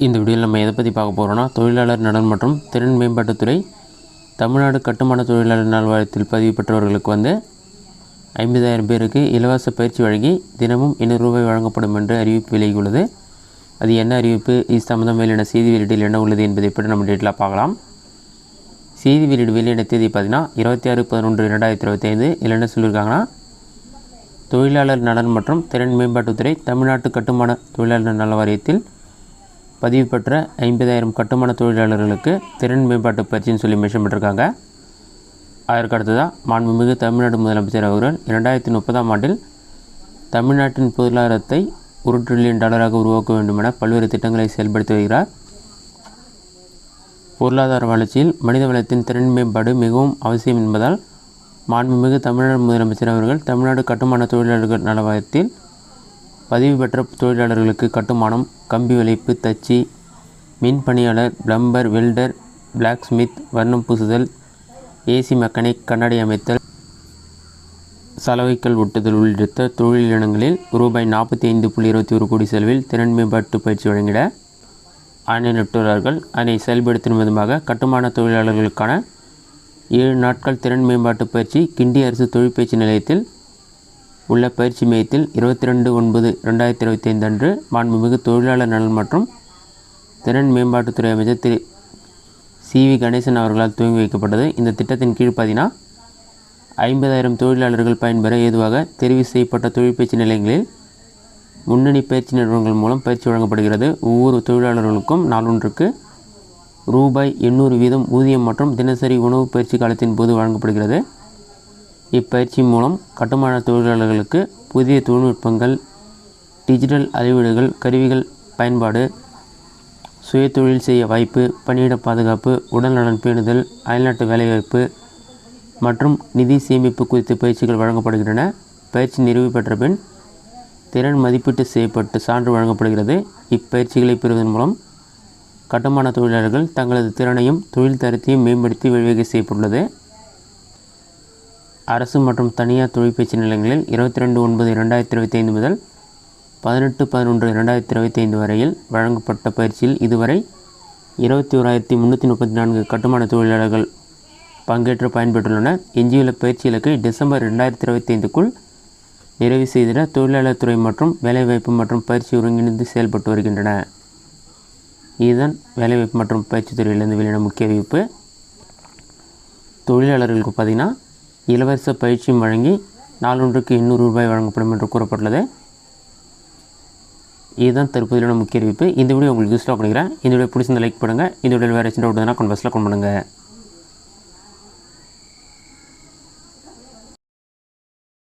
இந்த வீடியோவில் நம்ம எதை பற்றி பார்க்க போகிறோம்னா, தொழிலாளர் நலன் மற்றும் திறன் மேம்பாட்டுத்துறை தமிழ்நாடு கட்டுமான தொழிலாளர் நல்வாரியத்தில் பதிவு பெற்றவர்களுக்கு 50,000 பேருக்கு இலவச பயிற்சி வழங்கி தினமும் 200 ரூபாய் வழங்கப்படும் என்று அறிவிப்பு வெளியுள்ளது. அது என்ன அறிவிப்பு, இது சம்பந்தம் மேலான செய்தி வெளியீட்டில் என்ன உள்ளது என்பதை பற்றி நம்ம டீட்டெயிலாக பார்க்கலாம். செய்தி வெளியீடு வெளியிட தேதி பார்த்தீங்கன்னா 26/11/2025. இதில் என்ன சொல்லியிருக்காங்கன்னா, தொழிலாளர் நலன் மற்றும் திறன் மேம்பாட்டுத்துறை தமிழ்நாட்டு கட்டுமான தொழிலாளர் நலவாரியத்தில் பதிவு பெற்ற 50,000 கட்டுமான தொழிலாளர்களுக்கு திறன் மேம்பாட்டு பயிற்சின்னு சொல்லி மென்ஷன் பண்ணியிருக்காங்க. அதற்கு அடுத்ததாக மாண்புமிகு தமிழ்நாடு முதலமைச்சர் அவர்கள் 2030ஆம் ஆண்டில் தமிழ்நாட்டின் பொருளாதாரத்தை $1 டிரில்லியன் உருவாக்க வேண்டும் என பல்வேறு திட்டங்களை செயல்படுத்தி வருகிறார். பொருளாதார வளர்ச்சியில் மனித வளத்தின் திறன் மேம்பாடு மிகவும் அவசியம் என்பதால் மாண்புமிகு தமிழ்நாடு முதலமைச்சர் அவர்கள் தமிழ்நாடு கட்டுமான தொழிலாளர்கள் நலவாரியத்தில் பதிவு பெற்ற தொழிலாளர்களுக்கு கட்டுமானம், கம்பி வளைப்பு, தச்சு, மின் பணியாளர், பிளம்பர், வெல்டர், பிளாக் ஸ்மித், வர்ணம் பூசுதல், ஏசி மெக்கானிக், கண்ணாடி அமைத்தல், சலவைக்கல் ஒட்டுதல் உள்ளிட்ட தொழிலினங்களில் ரூபாய் 45.21 கோடி செலவில் திறன் மேம்பாட்டு பயிற்சி வழங்கிட ஆணையிட்டுள்ளார்கள். அதனை செயல்படுத்தும் விதமாக கட்டுமான தொழிலாளர்களுக்கான 7 நாட்கள் திறன் மேம்பாட்டு பயிற்சி கிண்டி அரசு தொழிற்பயிற்சி நிலையத்தில் உள்ள பயிற்சி மையத்தில் 22/9/2025 அன்று மாண்புமிகு தொழிலாளர் நலன் மற்றும் திறன் மேம்பாட்டுத்துறை அமைச்சர் திரு CV கணேசன் அவர்களால் துவங்கி வைக்கப்பட்டது. இந்த திட்டத்தின் கீழ் 50,000 தொழிலாளர்கள் பயன்பெற ஏதுவாக தெரிவு செய்யப்பட்ட தொழிற்பயிற்சி நிலையங்களில் முன்னணி பயிற்சி நிறுவனங்கள் மூலம் பயிற்சி வழங்கப்படுகிறது. ஒவ்வொரு தொழிலாளர்களுக்கும் நாளொன்றுக்கு ரூபாய் 800 வீதம் ஊதியம் மற்றும் தினசரி உணவு பயிற்சி காலத்தின் போது வழங்கப்படுகிறது. இப்பயிற்சி மூலம் கட்டுமான தொழிலாளர்களுக்கு புதிய தொழில்நுட்பங்கள், டிஜிட்டல் அளவீடுகள், கருவிகள் பயன்பாடு, சுய தொழில் செய்ய வாய்ப்பு, பணியிட பாதுகாப்பு, உடல்நலன் பேணுதல், அயல்நாட்டு வேலைவாய்ப்பு மற்றும் நிதி சேமிப்பு குறித்த பயிற்சிகள் வழங்கப்படுகின்றன. பயிற்சி நிறைவு பெற்ற பின் திறன் மதிப்பீட்டு செய்யப்பட்டு சான்று வழங்கப்படுகிறது. இப்பயிற்சிகளை பெறுவதன் மூலம் கட்டுமான தொழிலாளர்கள் தங்களது திறனையும் தொழில் தரத்தையும் மேம்படுத்தி வழிவகை செய்யப்பட்டுள்ளது. அரசு மற்றும் தனியார் தொழிற்பயிற்சி நிலையங்களில் 22/9/2025 முதல் 18/11/2025 வரையில் வழங்கப்பட்ட பயிற்சியில் இதுவரை 21,334 கட்டுமான தொழிலாளர்கள் பங்கேற்று பயன்பெற்றுள்ளனர். எஞ்சியுள்ள பயிற்சி இலக்கை டிசம்பர் 2025க்குள் நிறைவு செய்திட தொழிலாளர் துறை மற்றும் வேலைவாய்ப்பு மற்றும் பயிற்சி ஒருங்கிணைந்து செயல்பட்டு வருகின்றன. இதுதான் வேலைவாய்ப்பு மற்றும் பயிற்சி துறையிலிருந்து வெளியான முக்கிய அறிவிப்பு. தொழிலாளர்களுக்கு பார்த்திங்கன்னா இலவச பயிற்சியும் வழங்கி நாளொன்றுக்கு 800 ரூபாய் வழங்கப்படும் என்று கூறப்பட்டுள்ளது. இதுதான் தற்போதையான முக்கிய அறிவிப்பு. இந்த வீடியோ உங்களுக்கு யூஸ்ஃபுல்லாக பண்ணிக்கிறேன். இந்த வீடியோ பிடிச்சிருந்த லைக் பண்ணுங்கள். இந்த வீடியோ வேறு சின்ன விடுதுன்னா கமெண்ட் பாக்ஸில் கமெண்ட் பண்ணுங்கள்.